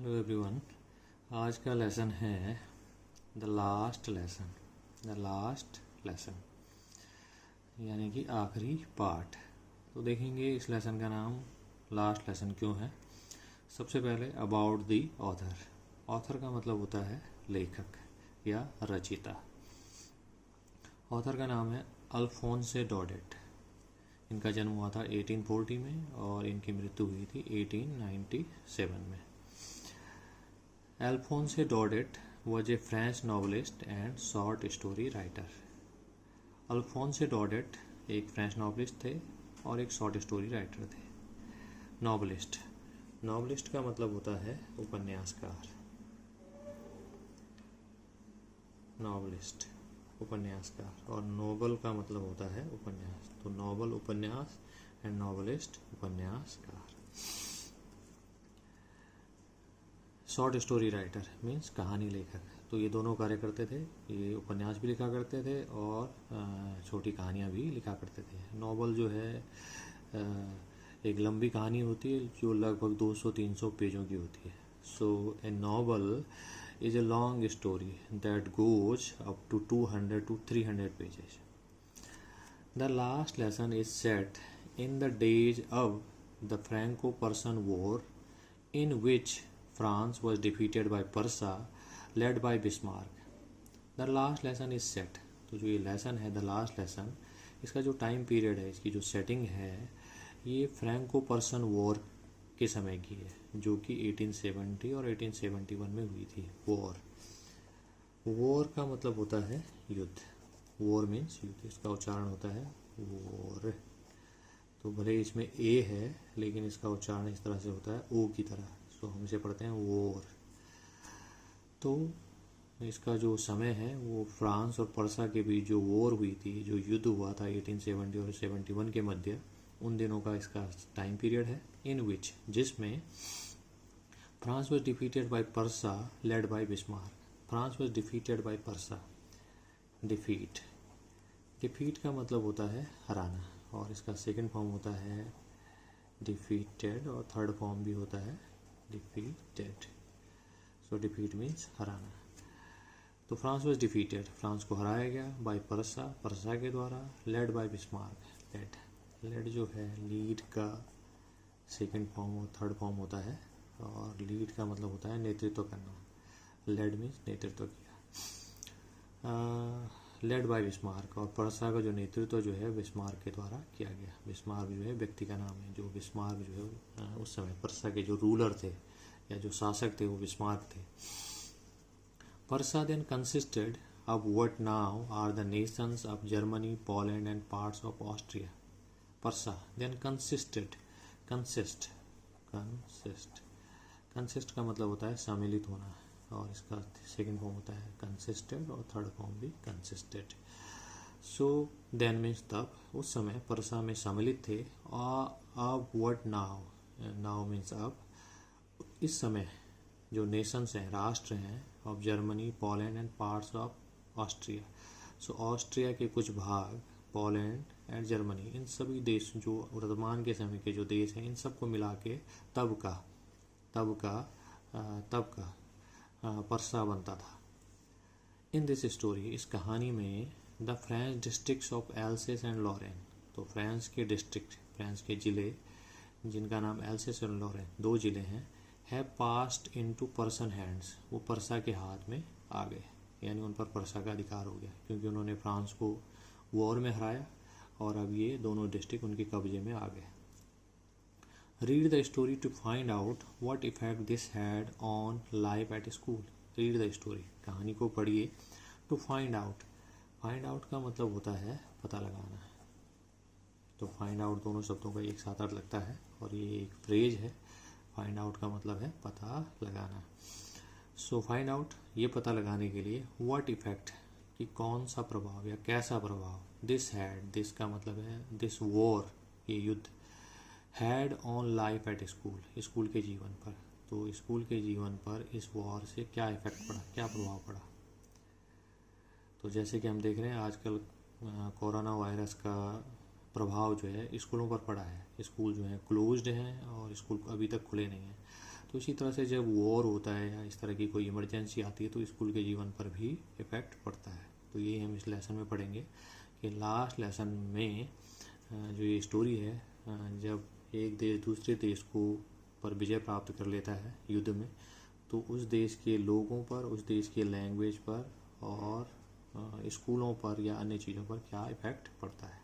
Hello everyone. आज का lesson है द लास्ट लेसन यानी कि आखिरी पार्ट। तो देखेंगे इस लेसन का नाम लास्ट लेसन क्यों है। सबसे पहले अबाउट द ऑथर। ऑथर का मतलब होता है लेखक या रचयिता। ऑथर का नाम है अल्फोंसे डॉडेट। इनका जन्म हुआ था 1840 में और इनकी मृत्यु हुई थी 1897 में। Alphonse Daudet was a French novelist and short story writer. अल्फोंसे डॉडेट एक फ्रेंच नॉवलिस्ट थे और एक शॉर्ट स्टोरी राइटर थे। नॉवलिस्ट का मतलब होता है उपन्यासकार। और नोवेल का मतलब होता है उपन्यास। तो नोवेल उपन्यास एंड नॉवलिस्ट उपन्यासकार। शॉर्ट स्टोरी राइटर मीन्स कहानी लेखक। तो ये दोनों कार्य करते थे। ये उपन्यास भी लिखा करते थे और छोटी कहानियाँ भी लिखा करते थे। नॉवल जो है एक लंबी कहानी होती है जो लगभग 200-300 पेजों की होती है। So a novel is a long story that goes up to 200 to 300 pages. The last lesson is set in the days of the Franco-Prussian war in which France was defeated by Persia led by Bismarck. The last lesson is set. तो जो ये lesson है the last lesson, इसका जो time period है, इसकी जो setting है, ये फ्रैंको पर्शियन वॉर के समय की है जो कि 1870 और 1871 में हुई थी। वॉर का मतलब होता है युद्ध। वॉर मीन्स युद्ध, इसका उच्चारण होता है वॉर। तो भले इसमें ए है लेकिन इसका उच्चारण इस तरह से होता है ओ की तरह। तो हम इसे पढ़ते हैं वॉर। तो इसका जो समय है वो फ्रांस और पर्सा के बीच जो वॉर हुई थी, जो युद्ध हुआ था 1870 और 71 के मध्य, उन दिनों का इसका टाइम पीरियड है। इन विच, जिसमें France was defeated by Parsa led by Bismarck. France was defeated by Parsa. Defeat का मतलब होता है हराना और इसका सेकंड फॉर्म होता है डिफीटेड और थर्ड फॉर्म भी होता है डिफीटेड। सो डिफीट मीन्स हराना। तो फ्रांस वॉज डिफीटेड, फ्रांस को हराया गया, बाय पर्सा के द्वारा, लेड बाय बिस्मार्क। लेड जो है लीड का सेकंड फॉर्म और थर्ड फॉर्म होता है और लीड का मतलब होता है नेतृत्व करना। लेड मीन्स नेतृत्व किया। लेड बाय बिस्मार्क, और पर्सा का जो नेतृत्व जो है बिस्मार्क के द्वारा किया गया। बिस्मार्क जो है व्यक्ति का नाम है। जो बिस्मार्क जो है उस समय पर्सा के जो रूलर थे या जो शासक थे वो बिस्मार्क थे। Prussia then consisted of what now are the nations of Germany, Poland and parts of Austria. Prussia then consist का मतलब होता है सम्मिलित होना और इसका सेकंड फॉर्म होता है कंसिस्टेड और थर्ड फॉर्म भी कंसिस्टेड। सो देन मीन्स तब, उस समय पर्सा में सम्मिलित थे। अब व्हाट नाउ मीन्स अब, इस समय जो नेशंस हैं, राष्ट्र हैं, of Germany, Poland and parts of Austria. So Austria के कुछ भाग, पोलैंड एंड जर्मनी, इन सभी देश जो वर्तमान के समय के जो देश हैं, इन सबको मिला के तब का पर्सा बनता था। इन दिस स्टोरी, इस कहानी में, the French districts of Alsace and Lorraine. तो फ्रांस के डिस्ट्रिक्ट, फ्रांस के ज़िले जिनका नाम एल्सेस और लॉरेन, दो ज़िले हैं, है पास्ड इनटू पर्सन हैंड्स। वो पर्सा के हाथ में आ गए, यानी उन पर पर्सा का अधिकार हो गया क्योंकि उन्होंने फ्रांस को वॉर में हराया और अब ये दोनों डिस्ट्रिक्ट उनके कब्जे में आ गए। Read the story to find out what effect this had on life at school. Read the story, कहानी को पढ़िए। To find out का मतलब होता है पता लगाना। तो find out दोनों शब्दों का एक साथ अर्थ लगता है और ये एक फ्रेज है। find out का मतलब है पता लगाना। So find out, ये पता लगाने के लिए, what effect, कि कौन सा प्रभाव या कैसा प्रभाव, this का मतलब है this war, ये युद्ध, had on life at school के जीवन पर। तो स्कूल के जीवन पर इस वॉर से क्या इफेक्ट पड़ा, क्या प्रभाव पड़ा। तो जैसे कि हम देख रहे हैं आजकल कोरोना वायरस का प्रभाव जो है स्कूलों पर पड़ा है। स्कूल जो है क्लोज्ड हैं और स्कूल अभी तक खुले नहीं हैं। तो इसी तरह से जब वॉर होता है या इस तरह की कोई इमरजेंसी आती है तो स्कूल के जीवन पर भी इफ़ेक्ट पड़ता है। तो ये हम इस लेसन में पढ़ेंगे कि लास्ट लेसन में जो ये स्टोरी है, जब एक देश दूसरे देश को पर विजय प्राप्त कर लेता है युद्ध में, तो उस देश के लोगों पर, उस देश के लैंग्वेज पर और स्कूलों पर या अन्य चीज़ों पर क्या इफ़ेक्ट पड़ता है।